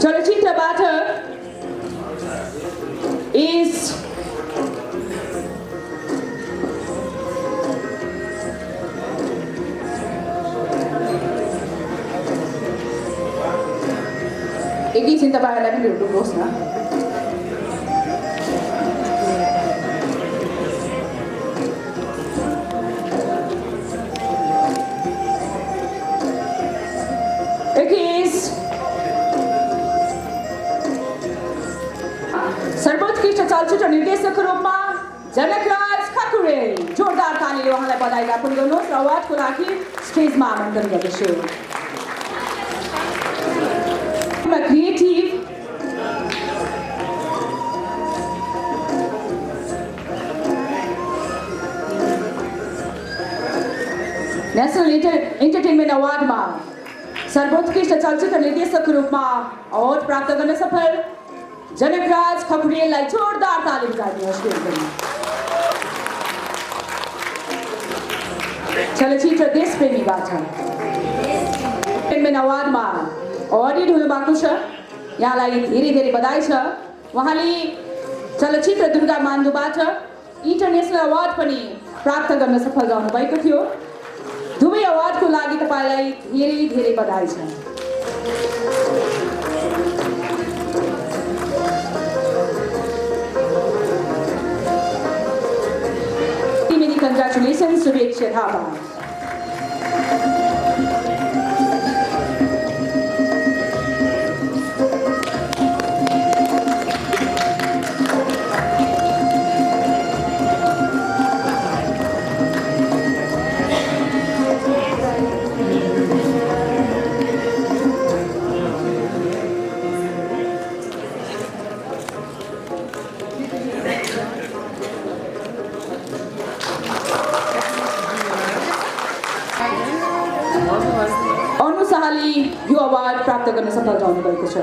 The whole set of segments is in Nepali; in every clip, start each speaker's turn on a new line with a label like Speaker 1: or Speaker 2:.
Speaker 1: चलचित्रबाट is एकैछिन तपाईहरुलाई पनि हेर्नुहोस् न। सर्वोत्कृष्ट चलचित्र निर्देशकको रूपमा जनकराज खकुरेल, जोरदार तालीले उहाँलाई बधाई ज्ञापन गर्नुहोस् र अवार्डको लागि स्टेजमा आमन्त्रण गर्दछु। क्रिएटिभ नेशनल एन्टरटेनमेन्ट अवार्डमा सर्वोत्कृष्ट चलचित्र निर्देशकको रूपमा अवार्ड प्राप्त गर्न सफल जनकराज खकुरेललाई जोरदार ताली बजाइदिनुहोस्। चलचित्र देशप्रेमीबाट एन्टरटेनमेन्ट अवार्डमा अवार्डेड हुनुभएको छ, यहाँलाई धेरै धेरै बधाई छ। उहाँले चलचित्र दुर्गा मान्दुबाट इन्टरनेसनल अवार्ड पनि प्राप्त गर्न सफल रहनुभएको थियो। दुवै अवार्डको लागि तपाईलाई धेरै धेरै बधाई छ। Congratulations to Vivek Thapa. यो अवार्ड प्राप्त गर्न सफल रहनुभएको छ।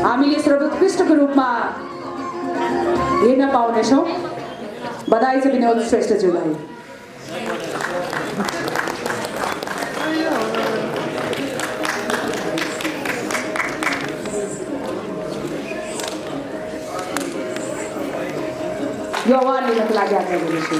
Speaker 1: हामीले सर्वोत्कृष्टको रूपमा हेर्न पाउनेछौँ। बधाई छ विनोद श्रेष्ठज्यूलाई। यो अवार्ड लिनको लागि आग्रह गर्दछु।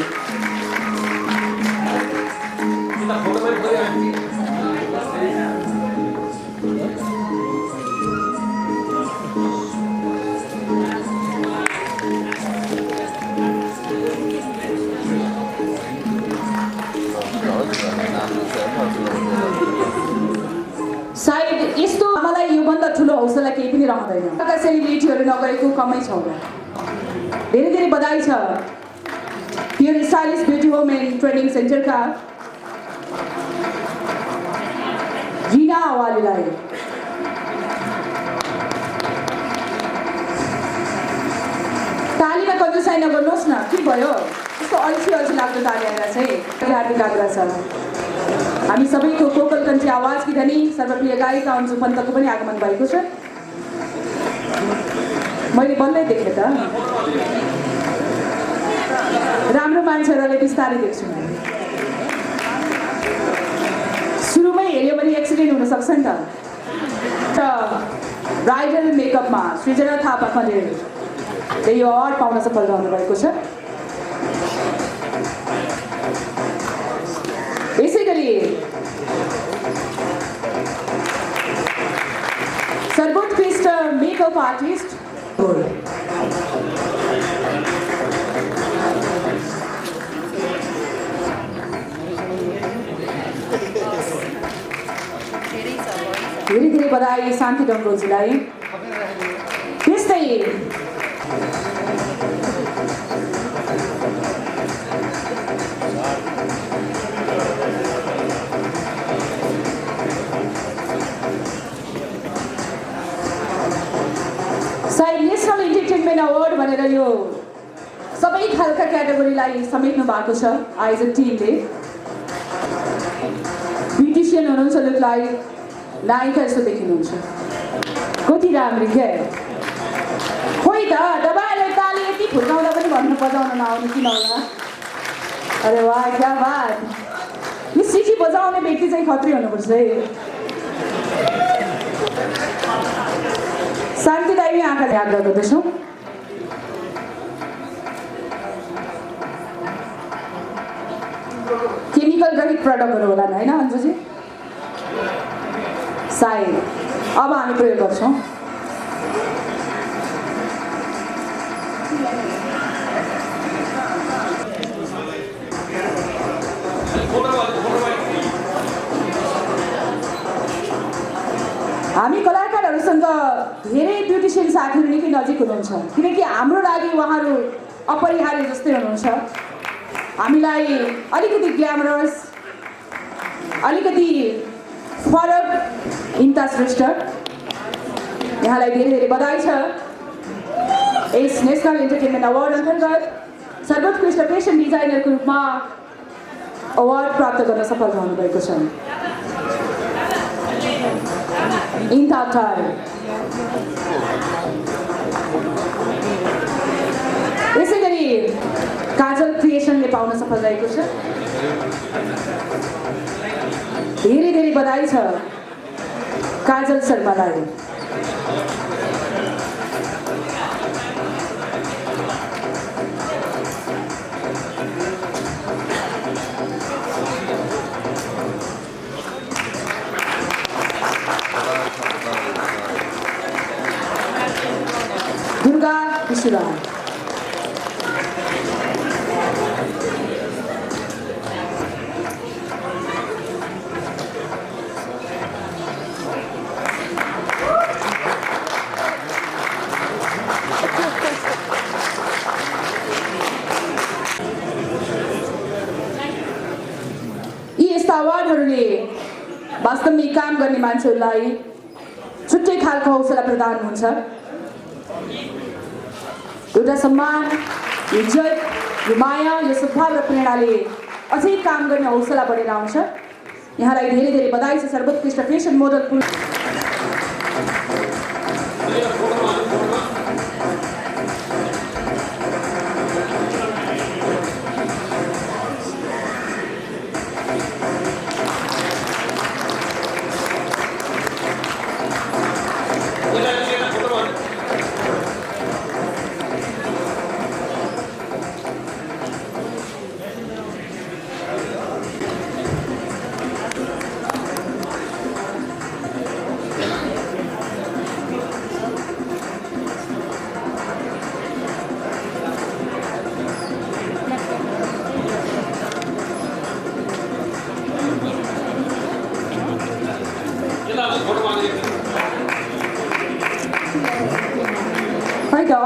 Speaker 1: सायद यस्तो मलाई योभन्दा ठुलो हौसला केही पनि रहँदैन। सेलिब्रिटीहरू नगरेको कमै छ होला। धेरै धेरै बधाई छ pure stylish beauty home and training सेन्टरका रिना अवालीलाई। तालीमा कन्जुसाइ नगर्नुहोस् न, के भयो यस्तो अल्छी अल्छी लाग्दो ताली आएर चाहिँ हार्दिक आग्रह छ। हामी सबैको कोकल कन्ठी आवाजकी धनी सर्वप्रिय गायिका अन्जु पन्तको पनि आगमन भएको छ। मैले बल्लै देखेँ त, राम्रो मान्छेहरूले बिस्तारै देख्छु। सुरुमै हेऱ्यो भने एक्सिडेन्ट हुन सक्छ नि त। ब्राइडल मेकअपमा सृजना थापा खरेलले यो अवार्ड पाउन सफल रहनुभएको छ। यसैगरी सर्वोत्कृष्ट मेकअप आर्टिस्ट धेरै धेरै बधाई शान्ति डङ्गोलजीलाई। त्यस्तै सायद नेशनल एन्टरटेनमेन्ट अवार्ड भनेर यो सबै खालका क्याटेगोरीलाई समेट्नु भएको छ आयोजक टिमले। ब्युटिसियन हुनुहुन्छ लुकलाई नायिका जस्तो देखिनुहुन्छ कति राम्रो क्या खोइ त तपाईँहरूले ताली यति फुर्काउँदा पनि भन्नु बजाउन नआउने किन होला अरे वाह क्या बात यो सिटी बजाउने व्यक्ति चाहिँ खत्री हुनुपर्छ है शान्तिदायी आँखाले आग्रह गर्दछौँ केमिकल रहित प्रडक्टहरू होला होइन अन्जुजी सायद अब हामी प्रयोग गर्छौँ हामी कलाकारहरूसँग धेरै ब्युटिसियन साथीहरू निकै नजिक हुनुहुन्छ किनकि हाम्रो लागि उहाँहरू अपरिहार्य जस्तै हुनुहुन्छ हामीलाई अलिकति ग्ल्यामरस अलिकति फरक इन्ता श्रेष्ठ यहाँलाई धेरै धेरै बधाई छ यस नेसनल इन्टरटेनमेन्ट अवार्ड अन्तर्गत सर्वोत्कृष्ट फेसन डिजाइनरको रूपमा अवार्ड प्राप्त गर्न सफल रहनुभएको छ इन्ता अख्तर यसै गरी काजल क्रिएसनले पाउन सफल रहेको छ धेरै धेरै बधाई छ काजल शर्मालाई दुर्गा विश्वराज अवार्डहरूले वास्तवमै काम गर्ने मान्छेहरूलाई छुट्टै खालको हौसला प्रदान हुन्छ एउटा सम्मान यो इज्जत यो माया यो सद्भाव र प्रेरणाले अझै काम गर्ने हौसला बढेर आउँछ यहाँलाई धेरै धेरै बधाई छ सर्वोत्कृष्ट फेसन मोडल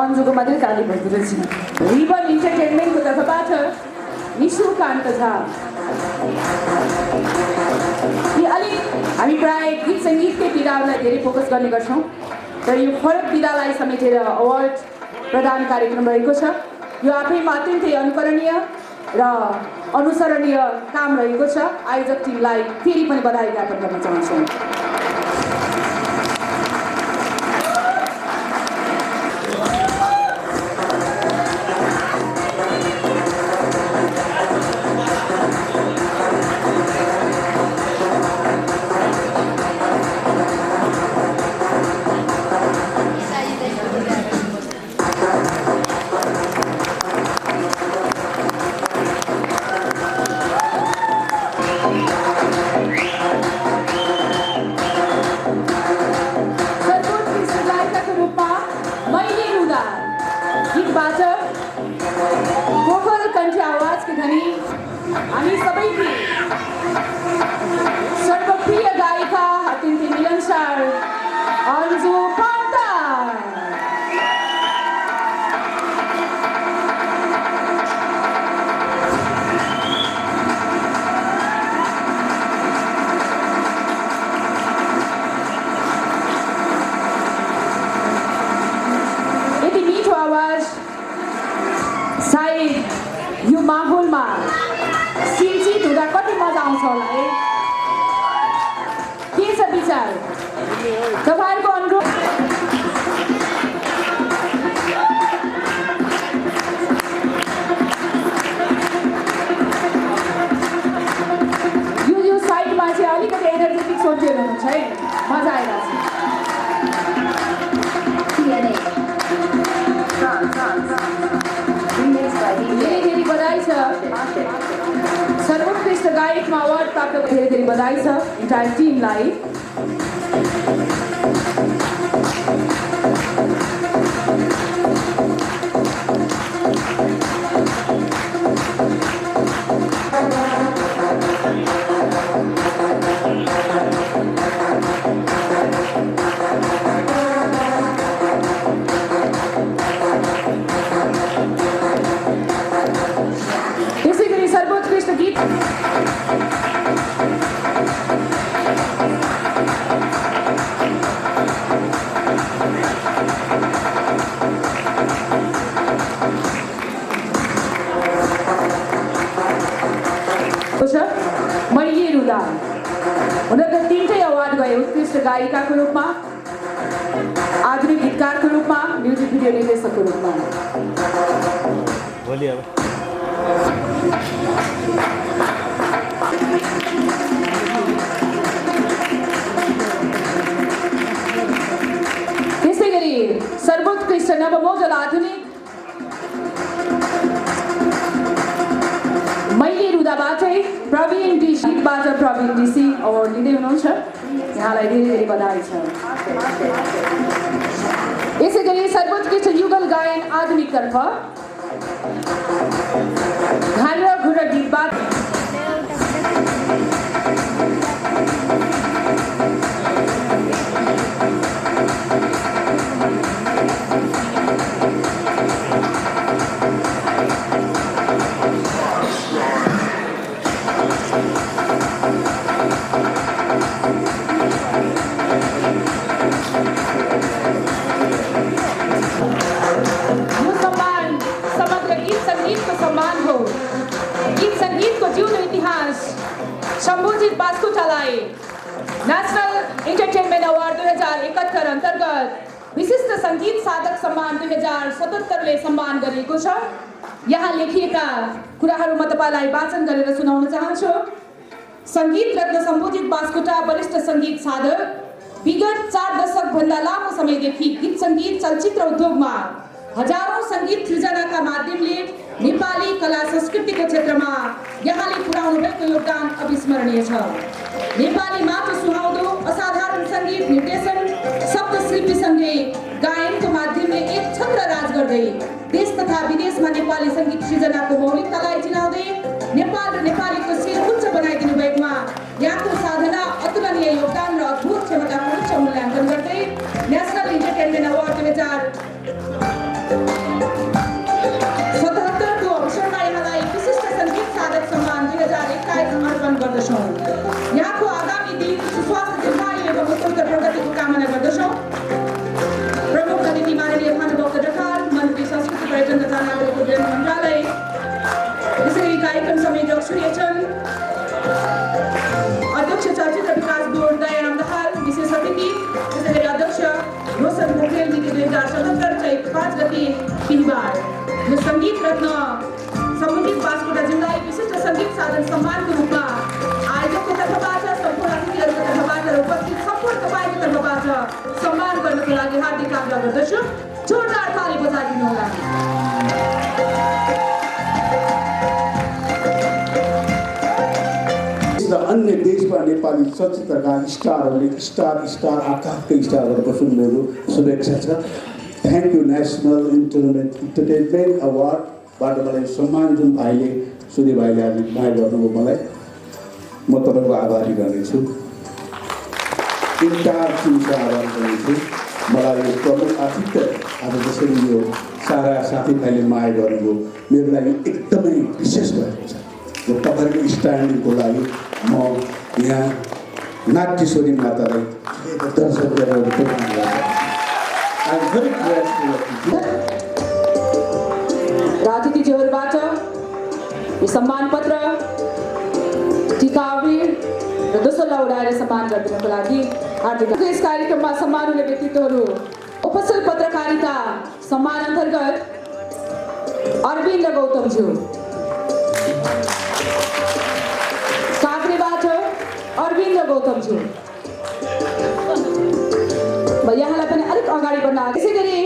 Speaker 1: अन्जुको मात्रै ताली बज्दो रहेछ रिबन इन्टरटेनमेन्टको तर्फबाट निशुकान्त झा अलिक हामी प्राय गीत सङ्गीतकै विधाहरूलाई धेरै फोकस गर्ने गर्छौँ र यो फरक विधालाई समेटेर अवार्ड प्रदान कार्यक्रम रहेको छ यो आफैमा अत्यन्तै अनुकरणीय र अनुसरणीय काम रहेको छ आयोजक टिमलाई फेरि पनि बधाई ज्ञापन गर्न चाहन्छौँ हामी सबैकी सर्वप्रिय गायिका अत्यन्तै मिलनसार अन्जु पाउटार यति मिठो आवाज सायद यो माहौलमा सिलसित हुँदा कति मजा आउँछ होला है तपाईँहरूको अनुरोध यो साइडमा चाहिँ अलिकति एनर्जेटिक सोचेर हुनुहुन्छ है, मजा आइरहेको छ। धेरै धेरै बधाई छ। सर्वोत्कृष्ट गायकमा अवार्ड प्राप्त धेरै धेरै बधाई छ इन्टायर टिमलाई। त्यसै गरी सर्वोत्कृष्ट गीत मैले रुदा हुन त 3टै अवार्ड गए, उत्कृष्ट गायिकाको रूपमा, आधुनिक गीतकारको रूपमा, म्युजिक भिडियो निर्देशकको रूपमा। त्यसै गरी सर्वोत्कृष्ट नवमोजल आधुनिक मैले रुदाबाटै प्रवीण गीतबाट प्रवीण डीसी अवार्ड लिँदै हुनुहुन्छ। यहाँलाई धेरै धेरै बधाई छ। यसै गरी सर्वोत्कृष्ट युगल गायन आधुनिकतर्फ घाल र घुर गीतबाट शम्भुजीत बास्कोटालाई नेशनल इन्टरटेनमेन्ट अवार्ड 2071 अन्तर्गत विशिष्ट सङ्गीत साधक सम्मान 2077ले सम्मान गरिएको छ। यहाँ लेखिएका कुराहरू म तपाईँलाई वाचन गरेर सुनाउन चाहन्छु। सङ्गीत रत्न शम्भुजीत बास्कोटा वरिष्ठ सङ्गीत साधक, विगत 4 दशकभन्दा लामो समयदेखि गीत सङ्गीत चलचित्र उद्योगमा हजारौं सङ्गीत सृजनाका माध्यमले नेपाली कला संस्कृतिको क्षेत्रमा यहाँले पुर्याउनु भएको योगदान अविस्मरणीय छ। नेपाली मात्र सुहाउँदो असाधारण सङ्गीत निर्देशन, शब्द शिल्पीसँगै गायनको माध्यमले एक छत्र राज गर्दै देश तथा विदेशमा नेपाली सङ्गीत सृजनाको मौलिकतालाई चिनाउँदै नेपाल र नेपालीको शिर उच्च बनाइदिनु भएकोमा यहाँको साधना, अतुलनीय योगदान र अद्भुत क्षमताको उच्च मूल्याङ्कन गर्दै नेशनल इन्टरटेनमेन्ट अवार्ड 2077 को अवसरमा यहाँलाई विशिष्ट सङ्गीत साधक सम्मान 2021 अर्पण गर्दछौँ। यहाँको आगामी दिन सुस्वास्थ्य, दीर्घायु एवं उत्तरोत्तर प्रगतिको कामना गर्दछौँ। प्रमुख अतिथि माननीय भानुभक्त ढकाल, मन्त्री संस्कृति पर्यटन तथा नागरिक उड्डयन मन्त्रालय, त्यसैगरी कार्यक्रम संयोजक सूर्यचन्द्र, अध्यक्ष चलचित्र विकास बोर्ड दयाराम दाहाल, विशेष अतिथि त्यसैगरी अध्यक्ष रोशन पोखरेल मिति 2077 चैत 5 गते बिहिबार यो सङ्गीत रत्न शम्भुजीत बास्कोटाज्यूलाई विशिष्ट सङ्गीत साधन सम्मानको रूपमा आयोजकको तर्फबाट, सम्पूर्ण अतिथिहरूको तर्फबाट र उपस्थित सम्पूर्ण तपाईँको तर्फबाट सम्मान गर्नको लागि हार्दिक आग्रह गर्दछु। जोरदार ताली बजाइदिनुहोला।
Speaker 2: अन्य देशमा नेपाली चलचित्रका स्टारहरूले स्टार आकाशकै स्टारहरूको शुभेच्छा छ। थ्याङ्क यू नेसनल इन्टरटेनमेन्ट अवार्डबाट मलाई सम्मान जुन भाइले, सूर्य भाइले आज माया गर्नुभयो मलाई, म तपाईँको आभारी गर्नेछु। इन्टायर टिमको आभार गर्नेछु। मलाई यो प्रमुख आतिथ्य आज जसरी यो सारा साथीभाइले माया गर्नुभयो मेरो लागि एकदमै विशेष भएको छ। र तपाईँको स्ट्यान्डिङको लागि म यहाँ नाट्यश्वरी मातालाई दर्शक गरेर प्रदान गर्छु।
Speaker 1: राजनीतिज्यूहरूबाट यो सम्मान पत्र, टिका अबिर र दोस्रो लौडाएर सम्मान गरिदिनको लागि हार्दिक यस कार्यक्रममा सम्मान हुने व्यक्तित्वहरू उपस्थित पत्रकारिता सम्मान अन्तर्गत अरविन्द गौतमज्यू, काभ्रेबाट अरविन्द गौतमज्यू, यहाँलाई पनि अलिक अगाडि बढ्न त्यसै गरी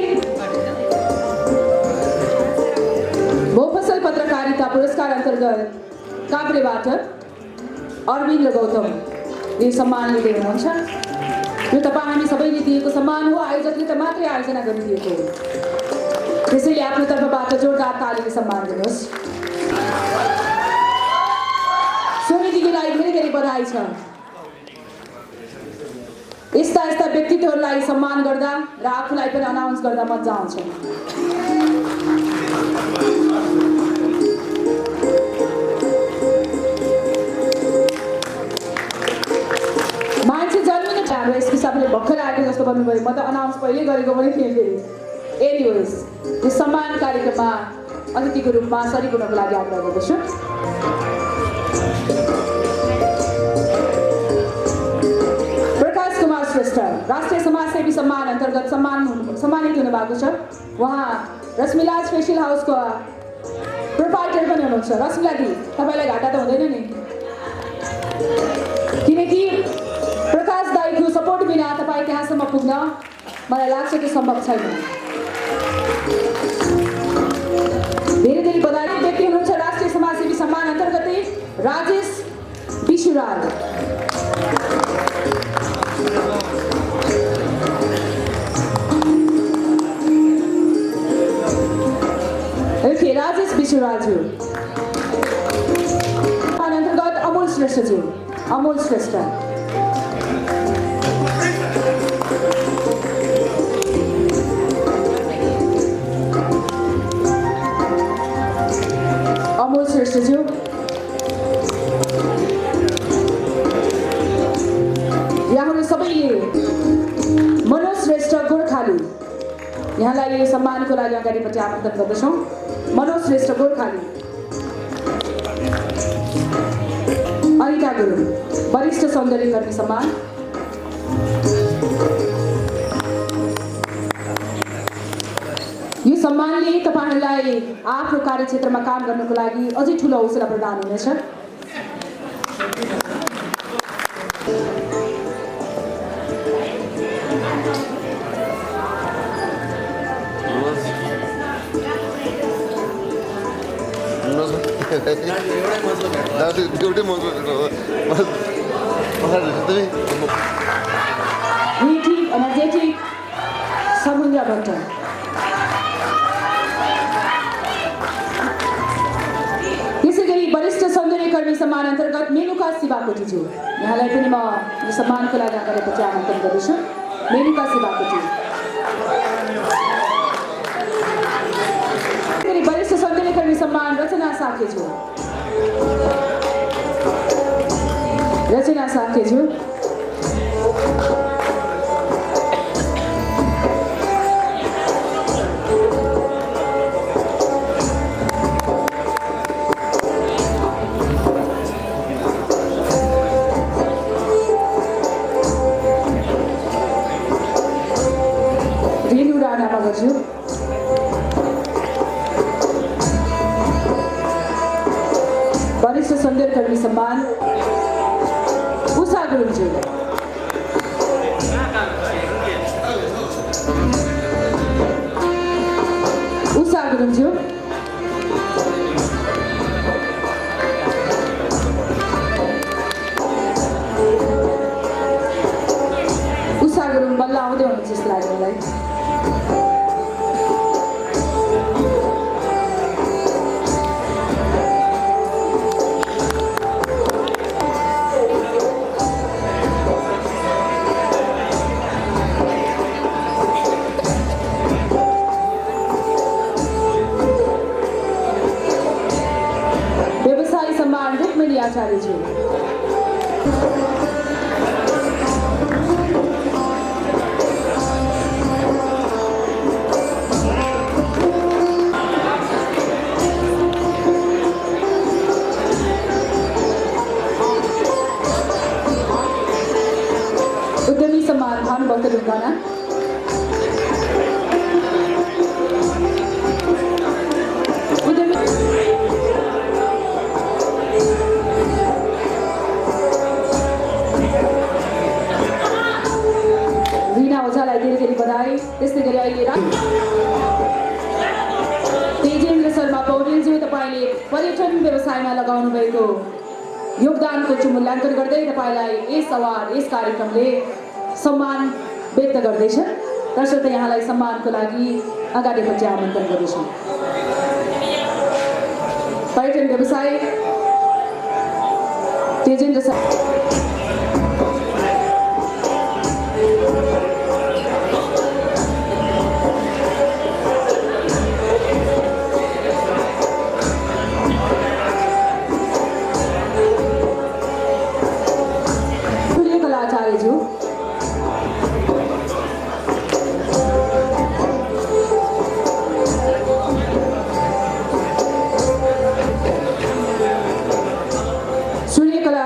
Speaker 1: बहुफसल पत्रकारिता पुरस्कार अन्तर्गत काभ्रेबाट अरविन्द गौतम यो सम्मान लिँदै हुनुहुन्छ। यो तपाईँ हामी सबैले दिएको सम्मान हो, आयोजकले त मात्रै आयोजना गरिदिएको हो। त्यसैले आफ्नो तर्फबाट जोरदार तालीले सम्मान दिनुहोस्। सोनी दिदीलाई धेरै धेरै बधाई छ। यस्ता यस्ता व्यक्तित्वहरूलाई सम्मान गर्दा र आफूलाई पनि अनाउन्स गर्दा मजा आउँछ। मान्छे जन्मिने हाम्रो यस हिसाबले भर्खर आएको जस्तो भन्नुभयो, म त अनाउन्स पहिले गरेको पनि थिएँ फेरि। एनिवेज यो सम्मान कार्यक्रममा अतिथिको रूपमा सरिक हुनको लागि आग्रह गर्दछु। प्रकाश कुमार श्रेष्ठ राष्ट्रिय समाजसेवी सम्मान अन्तर्गत सम्मानित हुनुभएको छ। उहाँ रश्मिला स्पेसल हाउसको प्रोपाइटर पनि हुनुहुन्छ। रश्मिला दी, तपाईँलाई घाटा त हुँदैन नि, किनकि प्रकाश दाईको सपोर्ट बिना तपाईँ त्यहाँसम्म पुग्न मलाई लाग्छ कि सम्भव छैन। धेरै धेरै बधाई। व्यक्ति हुनुहुन्छ राष्ट्रिय समाजसेवी सम्मान अन्तर्गतै राजेश विशुराल। ओके, राजेश विशुरालज्यू। सम्मान अन्तर्गत अमोल श्रेष्ठज्यू, अमोल श्रेष्ठ। अमोल श्रेष्ठज्यू। यहाँहरू सबैले मनोज श्रेष्ठ गोर्खाली, यहाँलाई यो सम्मानको लागि अगाडिपट्टि आमन्त्रण गर्दछौँ। मनोज श्रेष्ठ गोर्खाली। अनिता गुरुङ वरिष्ठ सौन्दर्यकर्मी सम्मान। यो सम्मानले तपाईँहरूलाई आफ्नो कार्यक्षेत्रमा काम गर्नको लागि अझै ठुलो हौसला प्रदान हुनेछ। एनर्जेटिक समुद्र भट्ट। त्यसै गरी वरिष्ठ सौन्दर्यकर्मी सम्मान अन्तर्गत मेनुका शिवाकोटीज्यू, यहाँलाई पनि म यो सम्मानको लागि अगाडिपट्टि आमन्त्रण गर्दछु। मेनुका शिवाकोटी। वरिष्ठ सौन्दर्यकर्मी सम्मान रचना साकेज्यू, रचना साकेज्यू। रेणु राणा मगरज्यू। वरिष्ठ सौन्दर्यकर्मी सम्मान उषा गुरुङज्यू। उषा गुरुङज्यू। उषा गुरुङ बल्ल आउँदै हुनुहुन्छ जस्तो लाग्यो मलाई। व्यवसायी सम्मान रुक्मिणी आचार्यज्यू। भक्त ढुङ्गाना रिना ओझालाई धेरै धेरै बधाई। त्यस्तै गरी अहिले तेजेन्द्र शर्मा पौडेलज्यू, तपाईँले पर्यटन व्यवसायमा लगाउनु भएको योगदानको मूल्याङ्कन गर्दै तपाईँलाई यस अवार्ड यस कार्यक्रमले सम्मान व्यक्त गर्दैछ। तसर्थ यहाँलाई सम्मानको लागि अगाडिपट्टि आमन्त्रण गर्दछु। पर्यटन व्यवसाय तेजेन्द्र शर्मा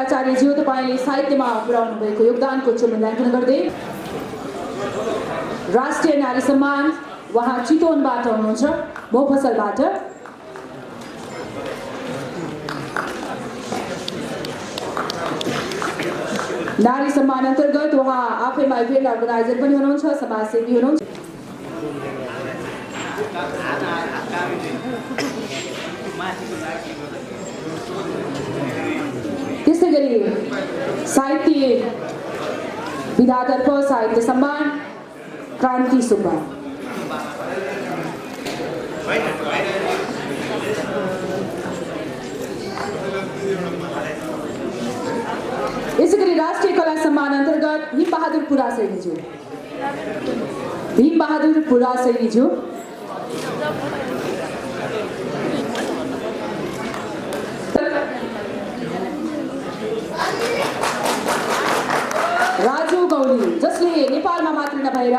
Speaker 1: आचार्यज्यू, तपाईँले साहित्यमा पुर्याउनु भएको योगदानको मूल्याङ्कन गर्दै राष्ट्रिय नारी सम्मान उहाँ चितवनबाट हुनुहुन्छ, मोफसलबाट। नारी सम्मान अन्तर्गत उहाँ आफैमा इभेन्ट अर्गनाइजर पनि हुनुहुन्छ, समाजसेवी हुनुहुन्छ। त्यसै गरी साहित्य विधातर्फ साहित्य सम्मान क्रान्ति सुब्बा। यसै गरी राष्ट्रिय कला सम्मान अन्तर्गत भीम बहादुर पुरासैनीज्यू राजु गौली, जसले नेपालमा मात्र नभएर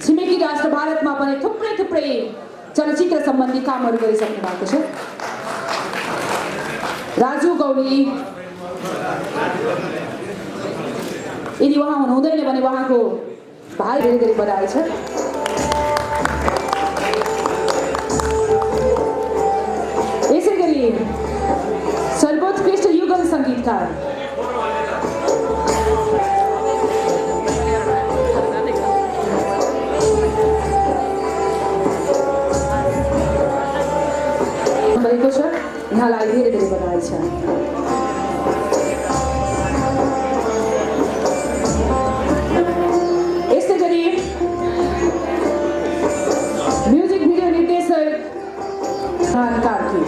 Speaker 1: छिमेकी राष्ट्र भारतमा पनि थुप्रै चलचित्र सम्बन्धी कामहरू गरिसक्नु भएको छ। राजु गौली, यदि उहाँ हुनुहुँदैन भने उहाँको भाइ धेरै धेरै बधाई छ। यसै गरी सर्वोत्कृष्ट युगल सङ्गीतकार भएको छ, यहाँलाई धेरै धेरै बधाई छ। यस्तै गरी म्युजिक भिडियो निर्देशक कार्की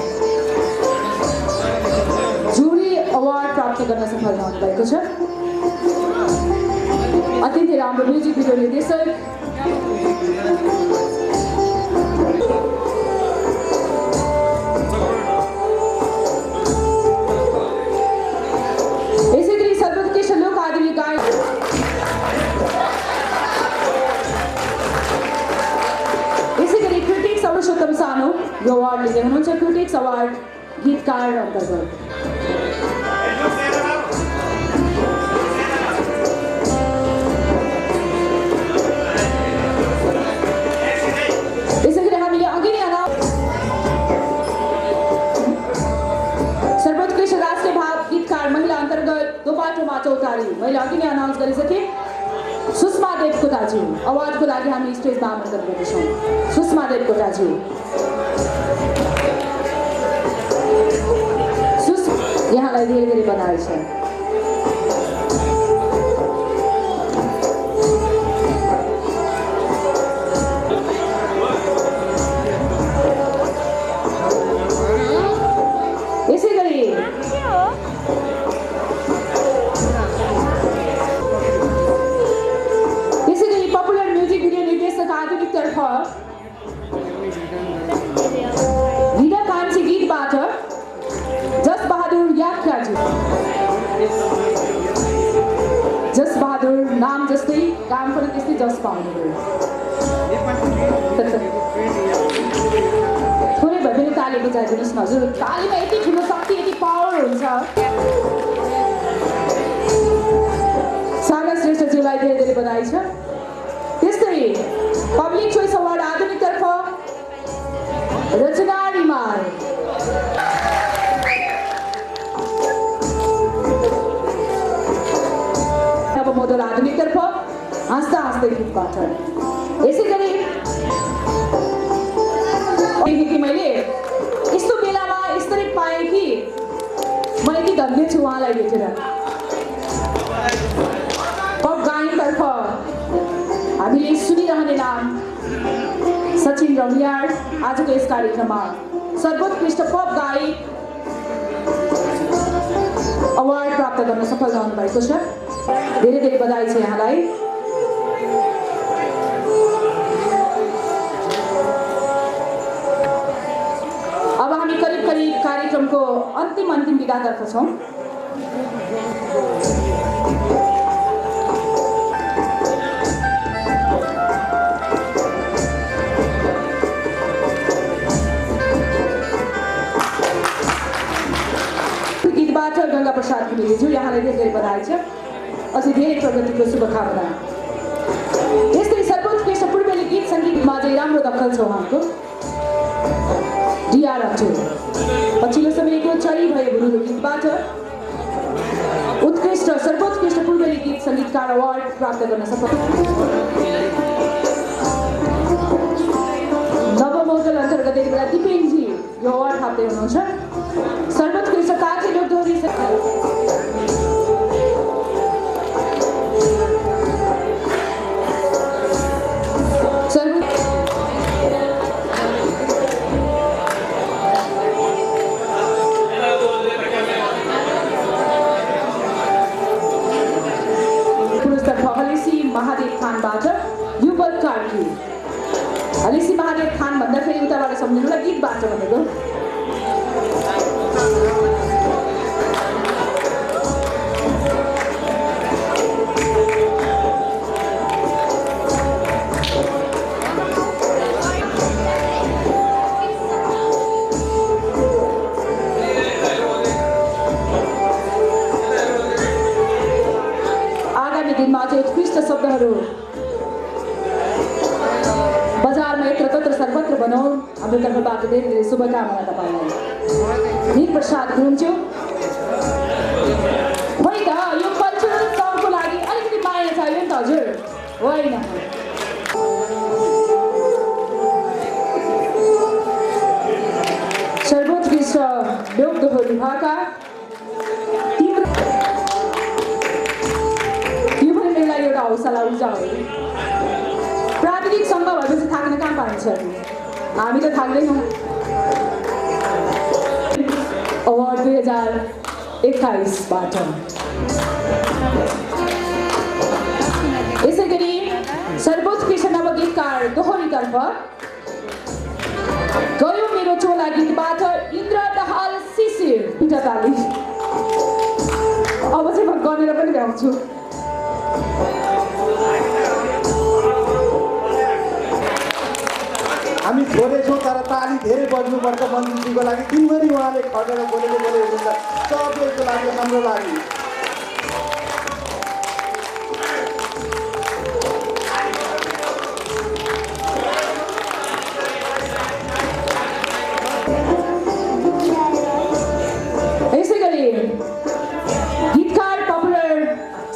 Speaker 1: जुरी अवार्ड प्राप्त गर्न सफल हुनुभएको छ। अत्यन्तै राम्रो म्युजिक भिडियो निर्देशक। यसै गरी सर्वोत्कृष्ट लोक आधुनिक गायक यसै गरी क्रिटिक्स पुरुषोत्तम सानो यो अवार्ड लिँदै हुनुहुन्छ। क्रिटिक्स अवार्ड गीतकार अन्तर्गत। यसै गरी हामीले अघि नै सर्वोत्कृष्ट राष्ट्रिय भाव गीतकार महिला अन्तर्गत दोपाटोमा चौतारी मैले अघि नै अनाउन्स गरिसकेँ। सुषमा देवकोटाज्यू अवार्डको लागि हामी स्टेजमा आमन्त्रण गर्दैछौँ। सुषमा देवकोटाज्यू, यहाँलाई धेरै धेरै बधाई छ। यसै गरी पपुलर म्युजिक भिडियो निर्देशक आधुनिकतर्फ भिडा कान्छी गीतबाट जस बहादुर यात्राज्यू। जस बहादुर नाम जस्तै काम पनि त्यस्तै जस पाउनुभयो। थोरै भए पनि ताली बजाइदिनुहोस् न हजुर। तालीमा यति ठुलो शक्ति यति पावर हुन्छ। सारा श्रेष्ठज्यूलाई उनलाई धेरै धेरै बधाई छ। त्यस्तै पब्लिक चोइस अवार्ड आधुनिकतर्फ रचना रिमाल, नवमोडल आधुनिकतर्फ हाँस्दा हाँस्दै गीतबाट। यसै गरी देखेँ मैले यस्तो बेलामा यसरी पाएँ कि म यति धन्य छु उहाँलाई भेटेर। पप गायनतर्फ हामीले सुनिरहने नाम सचिन रमियार आजको यस कार्यक्रममा सर्वोत्कृष्ट पप गायक अवार्ड प्राप्त गर्न सफल रहनु भएको छ। धेरै धेरै बधाई छ यहाँलाई। अब हामी करिब करिब कार्यक्रमको अन्तिम विधातर्फ छौँ। गीतबाट गङ्गा प्रसाद घिमिरेज्यू, यहाँलाई धेरै धेरै बधाई छ। अझै धेरै प्रगतिको शुभकामना। यस्तै सर्वोत्कृष्ट पूर्वेली गीत सङ्गीतमा चाहिँ राम्रो दखल छ उहाँको। डिआर अचु पछिल्लो समयको चरी भए बुढो गीतबाट उत्कृष्ट सर्वोत्कृष्ट पूर्वेली गीत सङ्गीतकार अवार्ड प्राप्त गर्न सफल। नवमोडल अन्तर्गत यति बेला दिपेनजी यो अवार्ड थाप्दै हुनुहुन्छ। सर्वोत्कृष्ट काठी लोकदोहोरी महादेव खानबाट युवल कार्की। हलिसी महादेव खान भन्दाखेरि उताबाट सम्झिनुलाई गीतबाट भनेको। आगामी दिनमा चाहिँ उत्कृष्ट शब्दहरू बजारमा यत्रतत्र सर्वत्र बनाऊ। हाम्रो तर्फबाट धेरै धेरै शुभकामना तपाईँलाई। वीर प्रसाद गुरुङज्यू, होइन यो कल्चरल सङ्घको लागि अलिकति माया चाहियो नि त हजुर, होइन? सर्वोत्कृष्ट लोकदोहोरी भाका एउटा हौसला ऊर्जा हो। प्राविधिक सङ्घ भएपछि थाक्न कहाँ पाइन्छ? हामी त थाक्दैनौँ। अवार्ड 2021बाट। यसै गरी सर्वोत्कृष्ट नवगीतकार दोहोरीतर्फ गयो मेरो चोला गीतबाट इन्द्र दाहाल शिशिर। पिटा ताली। अब चाहिँ म गनेर पनि भ्याउँछु।
Speaker 3: हामी थोरै छौँ तर ताली धेरै बज्नुपर्छ मन्त्रीजीको लागि। दिनभरि उहाँले खटेर बोलेको हुनुहुन्छ सबैको लागि, हाम्रो लागि।
Speaker 1: यसै गरी गीतकार पपुलर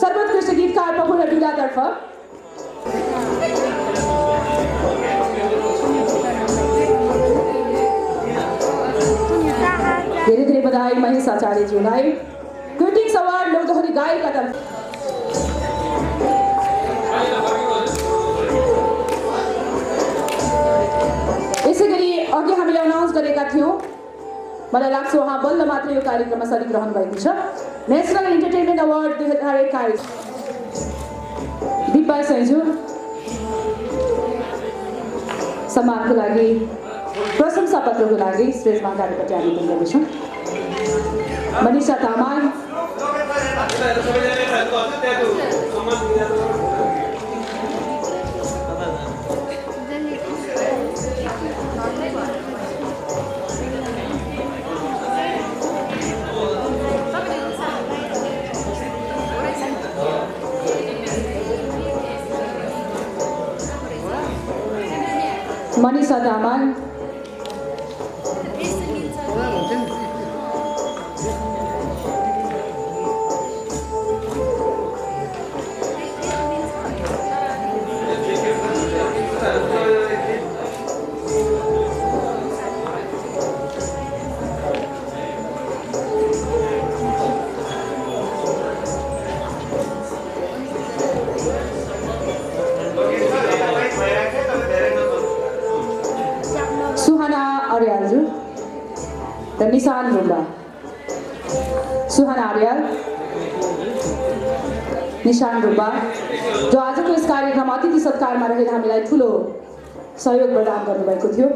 Speaker 1: सर्वोत्कृष्ट गीतकार पपुलर विधातर्फ धेरै धेरै बधाई महेश आचार्यज्यूलाई। क्रिटिक्स अवार्ड लोकदोहोरी गायकतर्फ यसै गरी अघि हामीले अनाउन्स गरेका थियौँ, मलाई लाग्छ उहाँ बल्ल मात्र यो कार्यक्रममा सरिक रहनु भएको छ। नेसनल इन्टरटेनमेन्ट अवार्ड 2021 दिपा सैजू सम्मानको लागि प्रशंसा पत्रको लागि स्टेजमा कार्यपट्टि आवेदन गर्दैछौँ। मनिषा तामाङ, मनिषा तामाङ, सुहाना अर्याल र निशान रुम्बा। सुहाना अर्याल, निशान रुम्बा जो आजको यस कार्यक्रम अतिथि सत्कारमा रहेर हामीलाई ठुलो सहयोग प्रदान गर्नुभएको थियो।